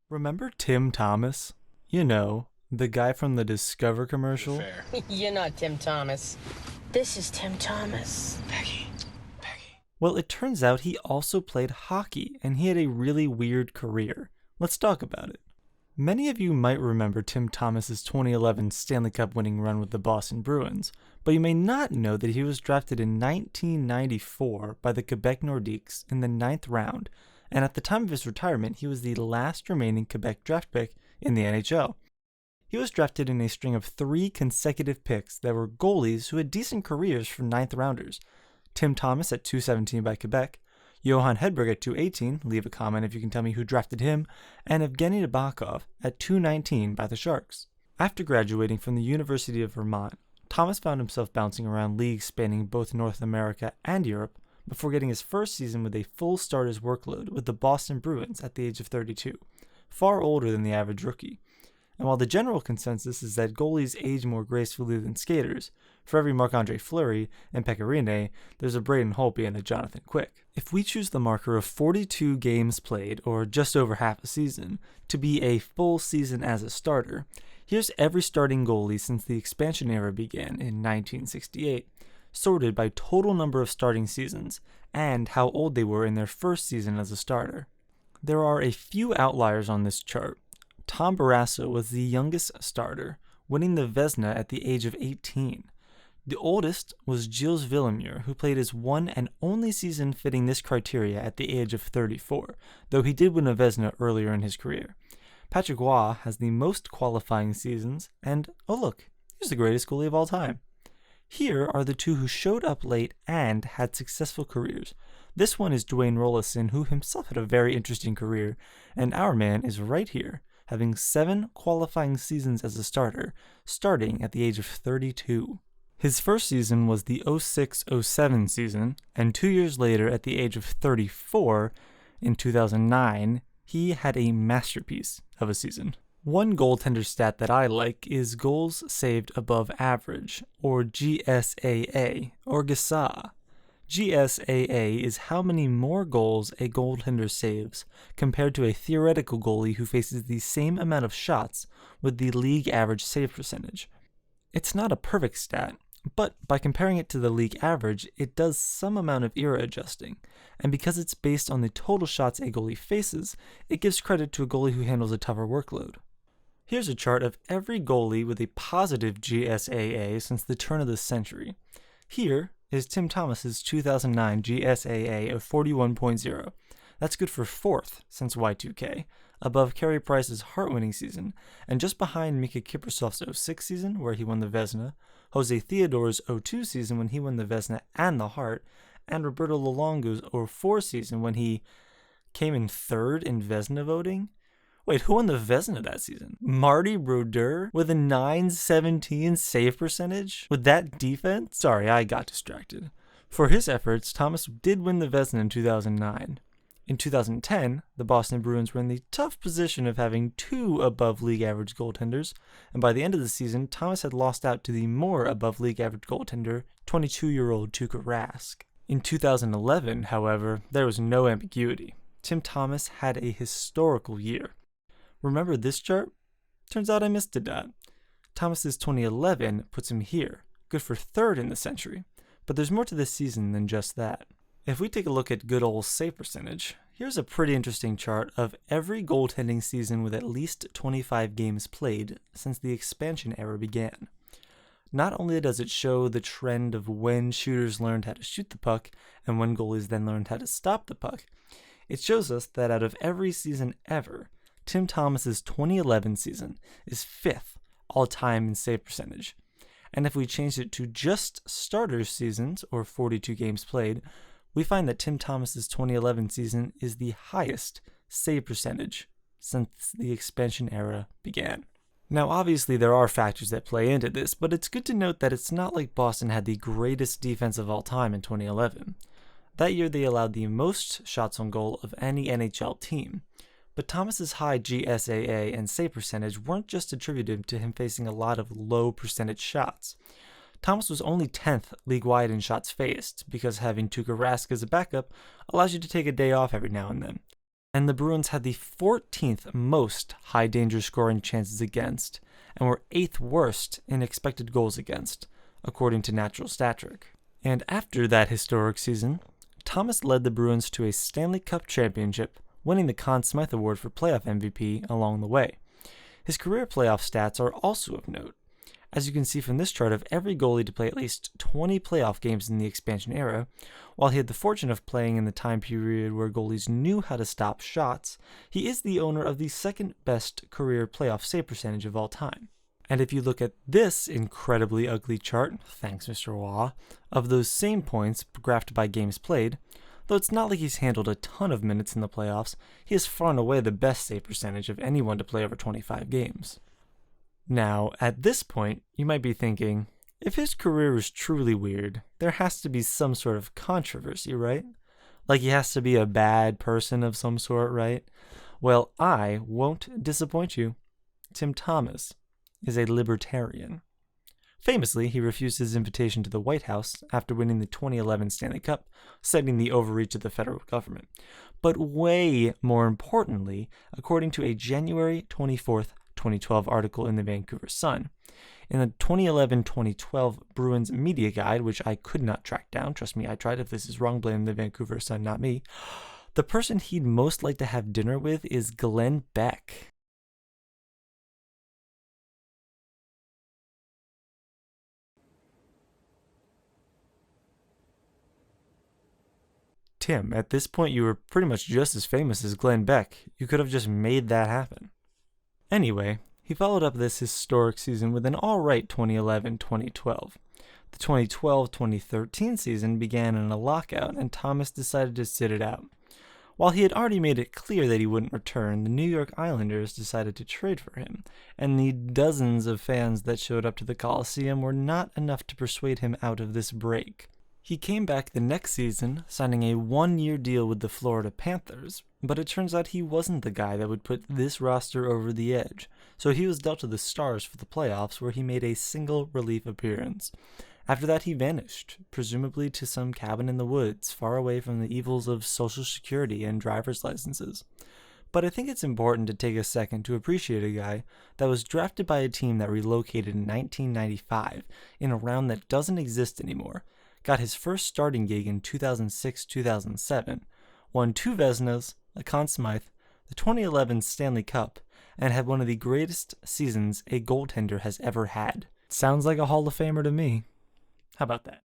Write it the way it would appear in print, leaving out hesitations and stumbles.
Remember Tim Thomas? You know, the guy from the Discover commercial? Fair. You're not Tim Thomas. This is Tim Thomas. Peggy. Well, it turns out he also played hockey, and he had a really weird career. Let's talk about it. Many of you might remember Tim Thomas's 2011 Stanley Cup winning run with the Boston Bruins, but you may not know that he was drafted in 1994 by the Quebec Nordiques in the 9th round, and at the time of his retirement, he was the last remaining Quebec draft pick in the NHL. He was drafted in a string of 3 consecutive picks that were goalies who had decent careers for 9th rounders. Tim Thomas at 217 by Quebec, Johan Hedberg at 218, leave a comment if you can tell me who drafted him, and Evgeny Nabokov at 219 by the Sharks. After graduating from the University of Vermont, Thomas found himself bouncing around leagues spanning both North America and Europe before getting his first season with a full starter's workload with the Boston Bruins at the age of 32, far older than the average rookie. And while the general consensus is that goalies age more gracefully than skaters, for every Marc-Andre Fleury and Pekka Rinne, there's a Braden Holtby and a Jonathan Quick. If we choose the marker of 42 games played, or just over half a season, to be a full season as a starter, here's every starting goalie since the expansion era began in 1968, sorted by total number of starting seasons and how old they were in their first season as a starter. There are a few outliers on this chart. Tom Barrasso was the youngest starter, winning the Vezina at the age of 18. The oldest was Gilles Villemure, who played his one and only season fitting this criteria at the age of 34, though he did win a Vezina earlier in his career. Patrick Roy has the most qualifying seasons, and oh look, he's the greatest goalie of all time. Here are the two who showed up late and had successful careers. This one is Dwayne Rollison, who himself had a very interesting career, and our man is right here, having 7 qualifying seasons as a starter, starting at the age of 32. His first season was the 06-07 season, and 2 years later, at the age of 34, in 2009, he had a masterpiece of a season. One goaltender stat that I like is goals saved above average, or GSAA, or GSWA. GSAA is how many more goals a goaltender saves compared to a theoretical goalie who faces the same amount of shots with the league average save percentage. It's not a perfect stat, but by comparing it to the league average, it does some amount of era adjusting, and because it's based on the total shots a goalie faces, it gives credit to a goalie who handles a tougher workload. Here's a chart of every goalie with a positive GSAA since the turn of the century. Here is Tim Thomas's 2009 GSAA of 41.0. That's good for 4th since Y2K, above Carey Price's Hart-winning season, and just behind Mika Kiprusoff's 06 season where he won the Vezina, Jose Theodore's 02 season when he won the Vezina and the Hart, and Roberto Luongo's 04 season when he came in 3rd in Vezina voting. Wait, who won the Vezina that season? Marty Brodeur with a 917 save percentage? With that defense? Sorry, I got distracted. For his efforts, Thomas did win the Vezina in 2009. In 2010, the Boston Bruins were in the tough position of having 2 above league average goaltenders, and by the end of the season, Thomas had lost out to the more above league average goaltender, 22-year-old Tuukka Rask. In 2011, however, there was no ambiguity. Tim Thomas had a historical year. Remember this chart? Turns out I missed that. Thomas's 2011 puts him here, good for 3rd in the century, but there's more to this season than just that. If we take a look at good old save percentage, here's a pretty interesting chart of every goaltending season with at least 25 games played since the expansion era began. Not only does it show the trend of when shooters learned how to shoot the puck and when goalies then learned how to stop the puck, it shows us that out of every season ever, Tim Thomas's 2011 season is 5th all-time in save percentage. And if we change it to just starters seasons, or 42 games played, we find that Tim Thomas's 2011 season is the highest save percentage since the expansion era began. Now obviously there are factors that play into this, but it's good to note that it's not like Boston had the greatest defense of all time in 2011. That year they allowed the most shots on goal of any NHL team. But Thomas's high GSAA and save percentage weren't just attributed to him facing a lot of low percentage shots. Thomas was only 10th league-wide in shots faced, because having Tuukka Rask as a backup allows you to take a day off every now and then. and the Bruins had the 14th most high danger scoring chances against, and were 8th worst in expected goals against, according to Natural Stat Trick. And after that historic season, Thomas led the Bruins to a Stanley Cup championship, winning the Conn Smythe Award for playoff MVP along the way. His career playoff stats are also of note. As you can see from this chart of every goalie to play at least 20 playoff games in the expansion era, while he had the fortune of playing in the time period where goalies knew how to stop shots, he is the owner of the second best career playoff save percentage of all time. And if you look at this incredibly ugly chart, thanks Mr. Waugh, of those same points graphed by games played, though it's not like he's handled a ton of minutes in the playoffs, he is far and away the best save percentage of anyone to play over 25 games. Now, at this point, you might be thinking, if his career is truly weird, there has to be some sort of controversy, right? Like he has to be a bad person of some sort, right? Well, I won't disappoint you. Tim Thomas is a libertarian. Famously, he refused his invitation to the White House after winning the 2011 Stanley Cup, citing the overreach of the federal government. But way more importantly, according to a January 24th, 2012 article in the Vancouver Sun, in the 2011-2012 Bruins Media Guide, which I could not track down, trust me, I tried. If this is wrong, blame the Vancouver Sun, not me. The person he'd most like to have dinner with is Glenn Beck. Tim, at this point you were pretty much just as famous as Glenn Beck. You could have just made that happen. Anyway, he followed up this historic season with an alright 2011-2012. The 2012-2013 season began in a lockout, and Thomas decided to sit it out. While he had already made it clear that he wouldn't return, the New York Islanders decided to trade for him, and the dozens of fans that showed up to the Coliseum were not enough to persuade him out of this break. He came back the next season, signing a one-year deal with the Florida Panthers, but it turns out he wasn't the guy that would put this roster over the edge, so he was dealt to the Stars for the playoffs, where he made a single relief appearance. After that, he vanished, presumably to some cabin in the woods, far away from the evils of Social Security and driver's licenses. But I think it's important to take a second to appreciate a guy that was drafted by a team that relocated in 1995 in a round that doesn't exist anymore, got his first starting gig in 2006-2007, won 2 Vezinas, a Conn Smythe, the 2011 Stanley Cup, and had one of the greatest seasons a goaltender has ever had. Sounds like a Hall of Famer to me. How about that?